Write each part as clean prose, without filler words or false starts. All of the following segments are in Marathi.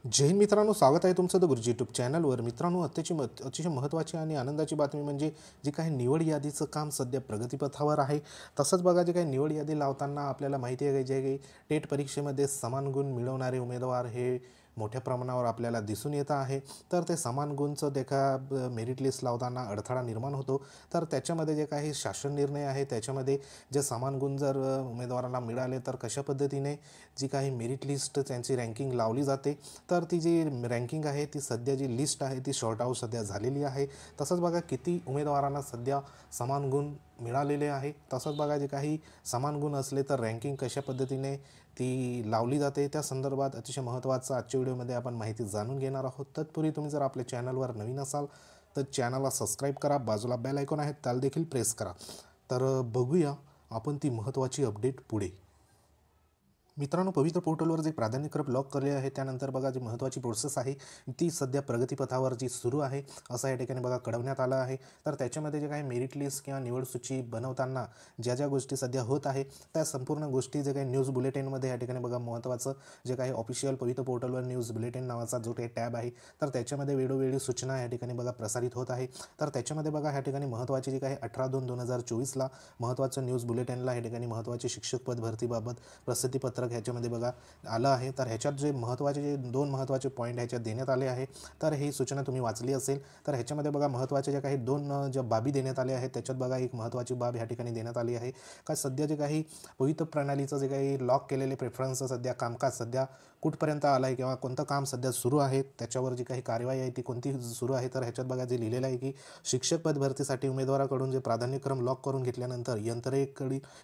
जय हिंद मित्रांनो, स्वागत आहे तुमचं द गुरुजी यूट्यूब चॅनलवर। मित्रांनो, अतिशय महत्त्वाची आणि आनंदाची बातमी म्हणजे जी काही निवड यादीचं काम सध्या प्रगतीपथावर आहे। तसंच बघा, जे काही निवड यादी लावताना आपल्याला माहिती आहे जे काही टेट परीक्षेमध्ये समान गुण मिळवणारे उमेदवार हे मोठ्या प्रमाणावर आपल्याला दिसून येत आहे। तर ते समान गुणचं मेरिट लिस्ट लावताना अडथळा निर्माण होतो। तर त्याच्यामध्ये जे काही शासन निर्णय आहे त्याच्यामध्ये जे समान गुण जर उमेदवारांना मिळाले तर कशा पद्धतीने जी काही मेरिट लिस्ट त्यांची रँकिंग लावली जाते, तर ती जी रँकिंग आहे ती सध्या जी लिस्ट आहे ती शॉर्ट आऊट सध्या झालेली आहे। तसंच बघा किती उमेदवारांना सध्या समान गुण मिळालेले आहे। तसंच बघा जे काही समान गुण असले तर रँकिंग कशा पद्धतीने ती लावली जाते त्या संदर्भात अतिशय महत्त्वाचं आजच्या व्हिडिओमध्ये आपण माहिती जाणून घेणार आहोत। तत्पूर्वी तुम्ही जर आपल्या चॅनलवर नवीन असाल तर चॅनलला सबस्क्राईब करा, बाजूला बेल आयकॉन आहे त्याला देखील प्रेस करा। तर बघूया आपण ती महत्त्वाची अपडेट पुढे। मित्रांनो, पवित्र पोर्टलवर जे प्राधान्यक्रम लॉक केले आहे त्यानंतर बघा जी महत्त्वाची प्रोसेस आहे ती सध्या प्रगतीपथावर जी सुरू आहे असं या ठिकाणी बघा कळवण्यात आलं आहे। तर त्याच्यामध्ये जे काही मेरिट लिस्ट किंवा निवड सूची बनवताना ज्या ज्या गोष्टी सध्या होत आहे त्या संपूर्ण गोष्टी जे काही न्यूज बुलेटिनमध्ये या ठिकाणी बघा महत्त्वाचं जे काही ऑफिशियल पवित्र पोर्टलवर न्यूज बुलेटिन नावाचा जो काही टॅब आहे तर त्याच्यामध्ये वेळोवेळी सूचना या ठिकाणी बघा प्रसारित होत आहे। तर त्याच्यामध्ये बघा या ठिकाणी महत्त्वाची जी काही 18/2/2024ला महत्त्वाचं न्यूज बुलेटिनला या ठिकाणी महत्त्वाचे शिक्षक पद भरतीबाबत प्रसिद्धीपत्रक ह्याच्यामध्ये बघा आलं आहे। तर ह्याच्यात जे दोन महत्त्वाचे पॉईंट ह्याच्यात देण्यात आले आहे तर ही सूचना तुम्ही वाचली असेल। तर ह्याच्यामध्ये बघा महत्त्वाचे जे काही दोन ज्या बाबी देण्यात आल्या आहेत त्याच्यात बघा एक महत्त्वाची बाब ह्या ठिकाणी देण्यात आली आहे का सध्या जे काही पवित्र प्रणालीचं जे काही लॉक केलेले प्रेफरन्स सध्या कामकाज सध्या कुठपर्यंत आलं आहे किंवा कोणतं काम सध्या सुरू आहे त्याच्यावर जी काही कार्यवाही आहे ती कोणती सुरू आहे। तर ह्याच्यात बघा जे लिहिलेलं आहे की शिक्षक पद भरतीसाठी उमेदवाराकडून जे प्राधान्यक्रम लॉक करून घेतल्यानंतर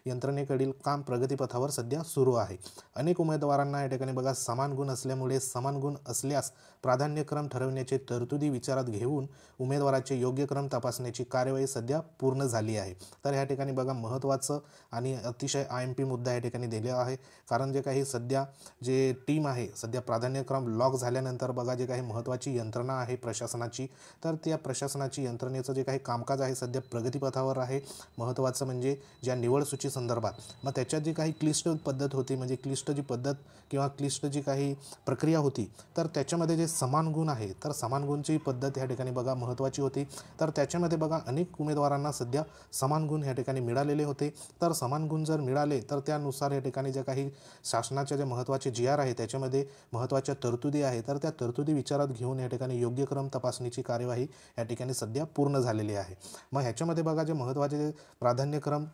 यंत्रणेकडील काम प्रगतीपथावर सध्या सुरू आहे। अनेक उमेदवारांना या ठिकाणी बघा समान गुण असल्यामुळे समान गुण असल्यास प्राधान्यक्रम ठरवण्याचे तरतुदी विचारात घेऊन उमेदवाराचे योग्य क्रम तपासण्याची कार्यवाही सध्या पूर्ण झाली आहे। तर या ठिकाणी बघा महत्त्वाचं आणि अतिशय IMP मुद्दा या ठिकाणी दिलेला आहे। कारण जे काही सध्या जे टीम आहे सध्या प्राधान्यक्रम लॉक झाल्यानंतर बघा जे काही महत्त्वाची यंत्रणा आहे प्रशासनाची, तर त्या प्रशासनाची यंत्रणेचं जे काही कामकाज आहे सध्या प्रगतीपथावर आहे। महत्त्वाचं म्हणजे ज्या निवड सूची संदर्भात मग त्याच्यात जी काही क्लिष्ट पद्धत होती म्हणजे क्लिष्ट जी पद्धत किंवा क्लिष्ट जी काही प्रक्रिया होती तर त्याच्यामध्ये जे समान गुण आहे तर समान गुणची पद्धत या ठिकाणी बघा महत्त्वाची होती। तर त्याच्यामध्ये बघा अनेक उमेदवारांना सध्या समान गुण या ठिकाणी मिळालेले होते। तर समान गुण जर मिळाले तर त्यानुसार या ठिकाणी जे काही शासनाचे जे महत्त्वाचे GR आहे त्याच्यामध्ये महत्त्वाच्या तरतुदी आहे तर त्या तरतुदी विचारात घेऊन या ठिकाणी योग्य क्रम तपासणीची कार्यवाही या ठिकाणी सध्या पूर्ण झालेली आहे। मग ह्याच्यामध्ये बघा जे महत्त्वाचे प्राधान्यक्रम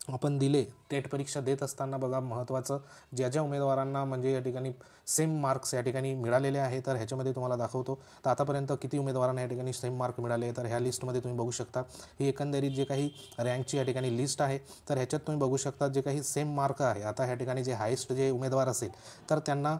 आपण दिले टेट परीक्षा देत असताना बघा महत्त्वाचं ज्या उमेदवारांना म्हणजे या ठिकाणी सेम मार्क्स या ठिकाणी मिळालेले आहे तर ह्याच्यामध्ये तुम्हाला दाखवतो। तर आतापर्यंत किती उमेदवारांना या ठिकाणी सेम मार्क मिळाले तर ह्या लिस्टमध्ये तुम्ही बघू शकता ही एकंदरीत जे काही रँकची या ठिकाणी लिस्ट आहे। तर ह्याच्यात तुम्ही बघू शकता जे काही सेम मार्क आहे आता ह्या ठिकाणी जे हायेस्ट जे उमेदवार असेल तर त्यांना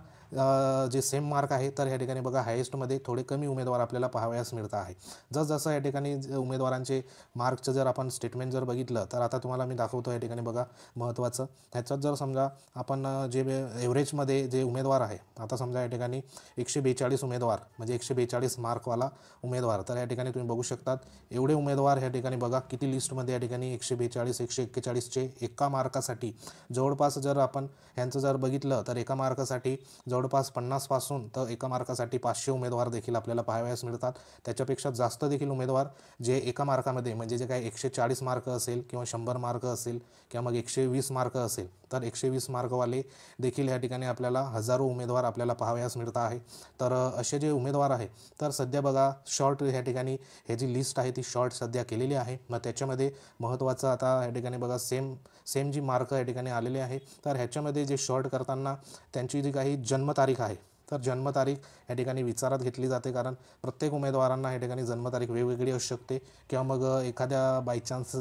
जे सेम मार्क आहे तर ह्या ठिकाणी बघा हायेस्टमध्ये थोडे कमी उमेदवार आपल्याला पाहावयास मिळत आहे। जसं या ठिकाणी उमेदवारांचे मार्कचं जर आपण स्टेटमेंट जर बघितलं तर आता तुम्हाला मी दाखवतो या ठिकाणी बघा महत्त्वाचं ह्याच्यात जर समजा आपण जे एव्हरेजमध्ये जे उमेदवार आहे आता समजा या ठिकाणी 142 उमेदवार म्हणजे 142 मार्कवाला उमेदवार तर या ठिकाणी तुम्ही बघू शकतात एवढे उमेदवार या ठिकाणी बघा किती लिस्टमध्ये या ठिकाणी 142 141चे एका मार्कासाठी जवळपास जर आपण ह्यांचं जर बघितलं तर एका मार्कासाठी जवळपास 50 पासून तर एका मार्कासाठी 500 उमेदवार देखील आपल्याला पाहावयास मिळतात। त्याच्यापेक्षा जास्त देखील उमेदवार जे एका मार्कामध्ये म्हणजे जे काही 140 मार्क असेल किंवा 100 मार्क असेल किंवा मग 120 मार्क असेल तर 120 मार्कवाले देखील या ठिकाणी आपल्याला हजारो उमेदवार आपल्याला पाहावयास मिळत आहे। तर असे जे उमेदवार आहे तर सध्या बघा शॉर्ट या ठिकाणी हे जी लिस्ट आहे ती शॉर्ट सध्या केलेली आहे। मग त्याच्यामध्ये महत्त्वाचं आता या ठिकाणी बघा सेम जी मार्क या ठिकाणी आलेले आहे तर ह्याच्यामध्ये जे शॉर्ट करताना त्यांची जी काही जन्मतारीख आहे तर जन्मतारीख या ठिकाणी विचारात घेतली जाते। कारण प्रत्येक उमेदवारांना या ठिकाणी जन्मतारीख वेगवेगळी असू शकते किंवा मग एखाद्या बायचान्स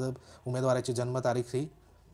उमेदवाराची जन्मतारीख ही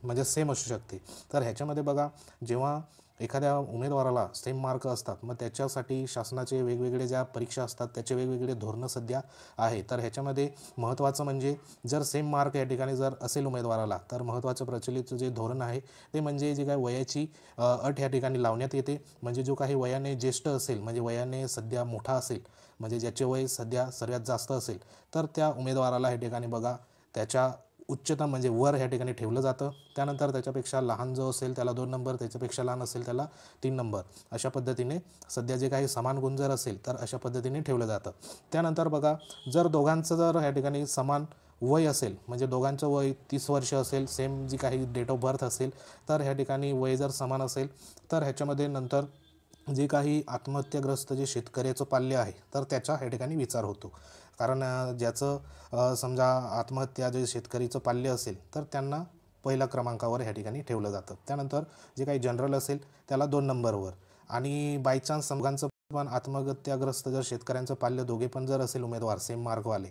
म्हणजे सेम असू शकते। तर ह्याच्यामध्ये बघा जेव्हा एखाद्या उमेदवाराला सेम मार्क असतात मग त्याच्यासाठी शासनाचे वेगवेगळे ज्या परीक्षा असतात त्याचे वेगवेगळे धोरणं सध्या आहे। तर ह्याच्यामध्ये महत्त्वाचं म्हणजे जर सेम मार्क या ठिकाणी जर असेल उमेदवाराला तर महत्त्वाचं प्रचलित जे धोरण आहे ते म्हणजे जे काही वयाची अट या ठिकाणी लावण्यात येते। म्हणजे जो काही वयाने ज्येष्ठ असेल म्हणजे वयाने सध्या मोठा असेल म्हणजे ज्याचे वय सध्या सर्वात जास्त असेल तर त्या उमेदवाराला या ठिकाणी बघा त्याच्या उच्चतम म्हणजे वर ह्या ठिकाणी ठेवलं जातं. त्यानंतर त्याच्यापेक्षा लहान जो असेल त्याला 2 नंबर, त्याच्यापेक्षा लहान असेल त्याला 3 नंबर, अशा पद्धतीने सध्या जे काही समान गुण जर असेल तर अशा पद्धतीने ठेवलं जातं. त्यानंतर बघा, जर दोघांचं जर ह्या ठिकाणी समान वय असेल, म्हणजे दोघांचं वय 30 वर्ष असेल, सेम जी काही डेट ऑफ बर्थ असेल, तर ह्या ठिकाणी वय जर समान असेल तर ह्याच्यामध्ये नंतर जे काही आत्महत्याग्रस्त जे शेतकऱ्याचं पाल्य आहे तर त्याचा ह्या ठिकाणी विचार होतो. कारण ज्याचं समजा आत्महत्या जे शेतकरीचं पाल्य असेल तर त्यांना पहिल्या क्रमांकावर ह्या ठिकाणी ठेवलं जातं. त्यानंतर जे काही जनरल असेल त्याला 2 नंबरवर, आणि बायचान्स समजांचं पण आत्महत्याग्रस्त जर शेतकऱ्यांचं पाल्य दोघे पण जर असेल उमेदवार सेम मार्कवाले,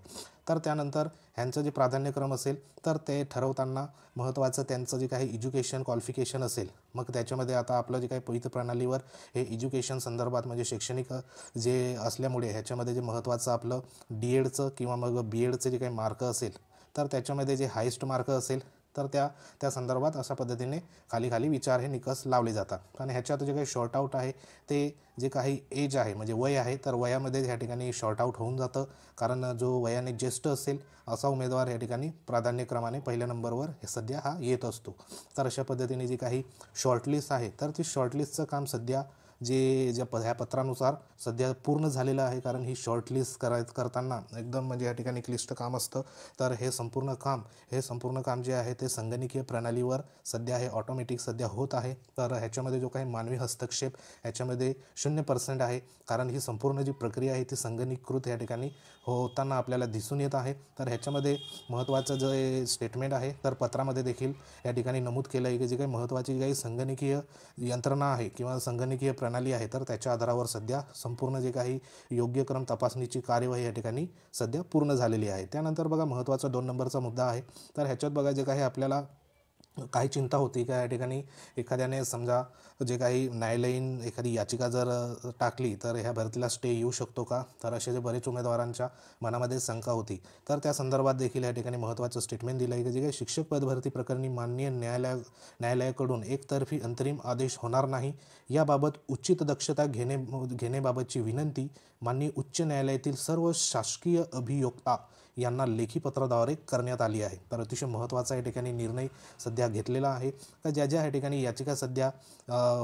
तर त्यानंतर ह्यांचं जे प्राधान्यक्रम असेल तर ते ठरवताना महत्त्वाचं त्यांचं जे काही एज्युकेशन क्वालिफिकेशन असेल, मग त्याच्यामध्ये आता आपलं जे काही पवित्र प्रणालीवर हे एज्युकेशन संदर्भात म्हणजे शैक्षणिक जे असल्यामुळे ह्याच्यामध्ये जे महत्त्वाचं आपलं डी-एडचं किंवा मग बी-एडचे जे काही मार्क असेल तर त्याच्यामध्ये जे हायेस्ट मार्क असेल तर त्या संदर्भात अशा पद्धतीने खाली विचार हे निकष लावले जातात. आणि ह्याच्यात जे काही शॉर्ट आऊट आहे ते जे काही एज आहे म्हणजे वय आहे तर वयामध्ये ह्या ठिकाणी शॉर्ट आऊट होऊन जातं. कारण जो वयाने ज्येष्ठ असेल असा उमेदवार ह्या ठिकाणी प्राधान्यक्रमाने पहिल्या नंबरवर सध्या हा येत असतो. तर अशा पद्धतीने जी काही शॉर्टलिस्ट आहे तर ती शॉर्टलिस्टचं काम सध्या ह्या पत्रानुसार सध्या पूर्ण झालेलं आहे. कारण ही शॉर्टलिस्ट करताना एकदम म्हणजे या ठिकाणी क्लिष्ट काम असतं. तर हे संपूर्ण काम जे आहे ते संगणकीय प्रणालीवर सध्या हे ऑटोमॅटिक सध्या होत आहे. तर ह्याच्यामध्ये जो काही मानवी हस्तक्षेप ह्याच्यामध्ये 0% आहे. कारण ही संपूर्ण जी प्रक्रिया आहे ती संगणकीकृत या ठिकाणी होताना आपल्याला दिसून येत आहे. तर ह्याच्यामध्ये महत्त्वाचं जे स्टेटमेंट आहे तर पत्रामध्ये देखील या ठिकाणी नमूद केलं आहे की जे काही महत्त्वाची काही संगणकीय यंत्रणा आहे किंवा संगणकीय प्रणाली आहे तर त्याच्या आधारावर सध्या संपूर्ण जे काही योग्य क्रम तपासणीची कार्यवाही या ठिकाणी सध्या पूर्ण झालेली आहे. त्यानंतर बघा, महत्त्वाचा 2 नंबरचा मुद्दा आहे. तर ह्याच्यात बघा, जे काही आपल्याला काही चिंता होती का या ठिकाणी एखाद्याने समजा जे काही न्यायालयीन एखादी याचिका जर टाकली तर ह्या भरतीला स्टे येऊ शकतो का, तर असे जे बरेच उमेदवारांच्या मनामध्ये शंका होती. तर त्या संदर्भात देखील या ठिकाणी महत्त्वाचं स्टेटमेंट दिलं आहे की जे काही शिक्षक पदभरती प्रकरणी माननीय न्यायालयाकडून एकतर्फी अंतरिम आदेश होणार नाही, याबाबत उचित दक्षता घेण्याबाबतची विनंती माननीय उच्च न्यायालयातील सर्व शासकीय अभियोक्ता यांना लेखी पत्राद्वारे करण्यात आली आहे. तर अतिशय महत्त्वाचा या ठिकाणी निर्णय सध्या घेतलेला आहे. तर ज्या ह्या ठिकाणी याचिका सध्या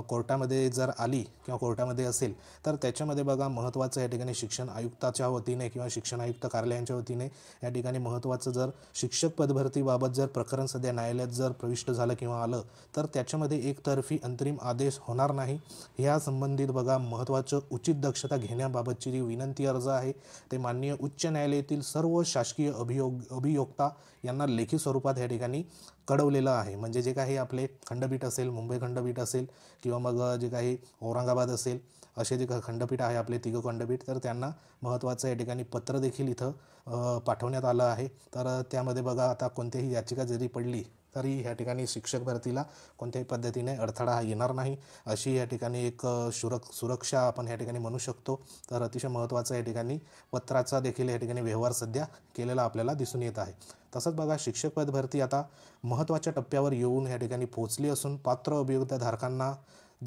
कोर्टामध्ये जर आली किंवा कोर्टामध्ये असेल तर त्याच्यामध्ये बघा, महत्त्वाचं या ठिकाणी शिक्षण आयुक्ताच्या वतीने किंवा शिक्षण आयुक्त कार्यालयांच्या वतीने या ठिकाणी महत्त्वाचं जर शिक्षक पदभरतीबाबत जर प्रकरण सध्या न्यायालयात जर प्रविष्ट झालं किंवा आलं तर त्याच्यामध्ये एकतर्फी अंतरिम आदेश होणार नाही. ह्या संबंधित बघा, महत्त्वाचं उचित दक्षता घेण्याबाबतची जी विनंती अर्ज आहे ते माननीय उच्च न्यायालयातील सर्व शासकीय अभियोक्ता यांना लेखी स्वरूपात या ठिकाणी कळवलेलं आहे. म्हणजे जे काही आपले खंडपीठ असेल, मुंबई खंडपीठ असेल किंवा मग जे काही औरंगाबाद असेल, असे जे खंडपीठ आहे आपले तिघं खंडपीठ, तर त्यांना महत्त्वाचं या ठिकाणी पत्र देखील इथं पाठवण्यात आलं आहे. तर त्यामध्ये बघा, आता कोणतीही याचिका जरी पडली तरी ह्या ठिकाणी शिक्षक भरतीला कोणत्याही पद्धतीने अडथळा येणार नाही, अशी या ठिकाणी एक सुरक्षा आपण या ठिकाणी म्हणू शकतो. तर अतिशय महत्त्वाचा या ठिकाणी पत्राचा देखील या ठिकाणी व्यवहार सध्या केलेला आपल्याला दिसून येत आहे. तसंच बघा, शिक्षक पद भरती आता महत्त्वाच्या टप्प्यावर येऊन या ठिकाणी पोहोचली असून पात्र अभियोक्ताधारकांना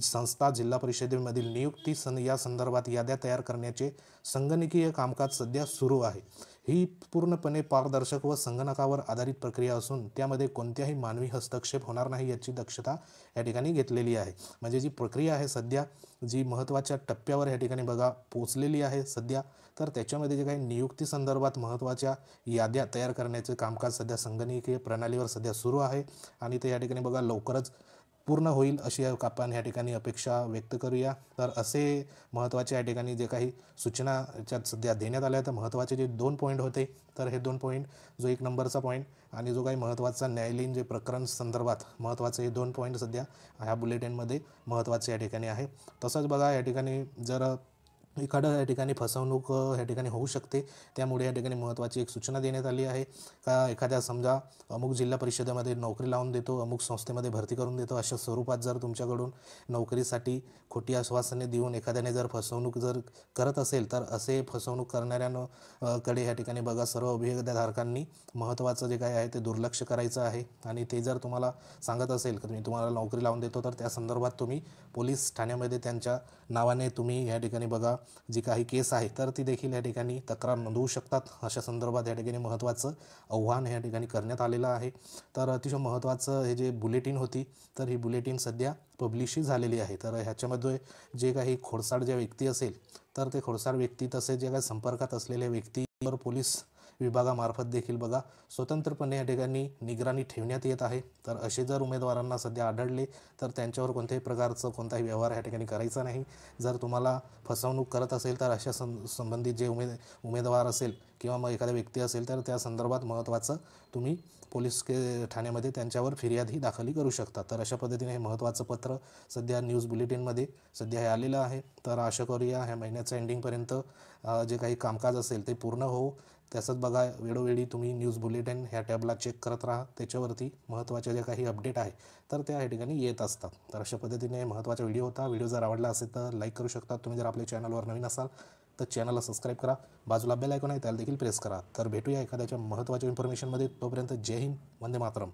संस्था जिल्हा परिषदेमधील नियुक्ती या संदर्भात याद्या तयार करण्याचे संगणकीय कामकाज सध्या सुरू आहे. ही पूर्णपणे पारदर्शक व संगणकावर आधारित प्रक्रिया असून त्यामध्ये कोणत्याही मानवी हस्तक्षेप होणार नाही याची दक्षता या ठिकाणी घेतलेली आहे. म्हणजे जी प्रक्रिया आहे सध्या जी महत्त्वाच्या टप्प्यावर या ठिकाणी बघा पोचलेली आहे सध्या, तर त्याच्यामध्ये जे काही नियुक्ती संदर्भात महत्त्वाच्या याद्या तयार करण्याचे कामकाज सध्या संगणकीय प्रणालीवर सध्या सुरू आहे आणि ते या ठिकाणी बघा लवकरच पूर्ण होईल अशी आपण या ठिकाणी अपेक्षा व्यक्त करूया. तर असे महत्त्वाचे या ठिकाणी जे काही सूचना याच्यात सध्या देण्यात आल्या, तर महत्त्वाचे जे 2 पॉईंट होते तर हे 2 पॉईंट, जो 1 नंबरचा पॉईंट आणि जो काही महत्त्वाचा न्यायालयीन जे प्रकरण संदर्भात महत्त्वाचे हे 2 पॉईंट सध्या ह्या बुलेटिनमध्ये महत्त्वाचे या ठिकाणी आहे. तसंच बघा, या ठिकाणी जर एखादं या ठिकाणी फसवणूक या ठिकाणी होऊ शकते, त्यामुळे या ठिकाणी महत्त्वाची एक सूचना देण्यात आली आहे का एखाद्या समजा अमुक जिल्हा परिषदेमध्ये नोकरी लावून देतो, अमुक संस्थेमध्ये भरती करून देतो, अशा स्वरूपात जर तुमच्याकडून नोकरीसाठी खोटी आश्वासने देऊन एखाद्याने जर फसवणूक जर करत असेल तर असे फसवणूक करणाऱ्यांना कडे या ठिकाणी बघा सर्व अभियोक्ताधारकांनी महत्त्वाचं जे काय आहे ते दुर्लक्ष करायचं आहे. आणि ते जर तुम्हाला सांगत असेल की तुम्हाला नोकरी लावून देतो तर त्या संदर्भात तुम्ही पोलीस ठाण्यामध्ये त्यांच्या नावाने तुम्ही या ठिकाणी बघा जी काही केस आहे तर ती देखील या ठिकाणी तक्रार नोंदवू शकतात. अशा संदर्भात या ठिकाणी महत्त्वाचं आव्हान या ठिकाणी करण्यात आलेलं आहे. तर अतिशय महत्त्वाचं हे जे बुलेटिन होती तर ही बुलेटिन सध्या पब्लिशही झालेली आहे. तर ह्याच्यामध्ये जे काही खोडसाळ ज्या व्यक्ती असेल तर ते खोडसाळ व्यक्ती तसेच जे काही संपर्कात असलेल्या व्यक्तीवर पोलीस विभागामार्फत देखील बघा स्वतंत्रपणे या ठिकाणी निगराणी ठेवण्यात येत आहे. तर असे जर उमेदवारांना सध्या आढळले तर त्यांच्यावर कोणत्याही प्रकारचं कोणताही व्यवहार या ठिकाणी करायचा नाही. जर तुम्हाला फसवणूक करत असेल तर अशा संबंधित जे उमेदवार असेल किंवा मग एखादा व्यक्ती असेल तर त्या संदर्भात महत्त्वाचं तुम्ही पोलीस ठाण्यामध्ये त्यांच्यावर फिर्यादही दाखल करू शकता. तर अशा पद्धतीने हे महत्त्वाचं पत्र सध्या न्यूज बुलेटिनमध्ये सध्या हे आलेलं आहे. तर आशा करूया ह्या महिन्याच्या एंडिंगपर्यंत जे काही कामकाज असेल ते पूर्ण हो. तसंच बघा वेळोवेळी तुम्ही न्यूज बुलेटिन ह्या टॅबला चेक करत राहा. त्याच्यावरती महत्त्वाच्या ज्या काही अपडेट आहे तर त्या ठिकाणी येत असतात. तर अशा पद्धतीने महत्त्वाचा व्हिडिओ होता. व्हिडिओ जर आवडला असेल तर लाईक करू शकता. तुम्ही जर आपल्या चॅनलवर नवीन असाल तर चॅनलला सबस्क्राईब करा. बाजूला बेल आयकॉन आहे त्याला देखील प्रेस करा. तर भेटूया एखाद्याच्या महत्त्वाच्या इन्फॉर्मेशनमध्ये. तोपर्यंत जय हिंद, वंदे मातरम.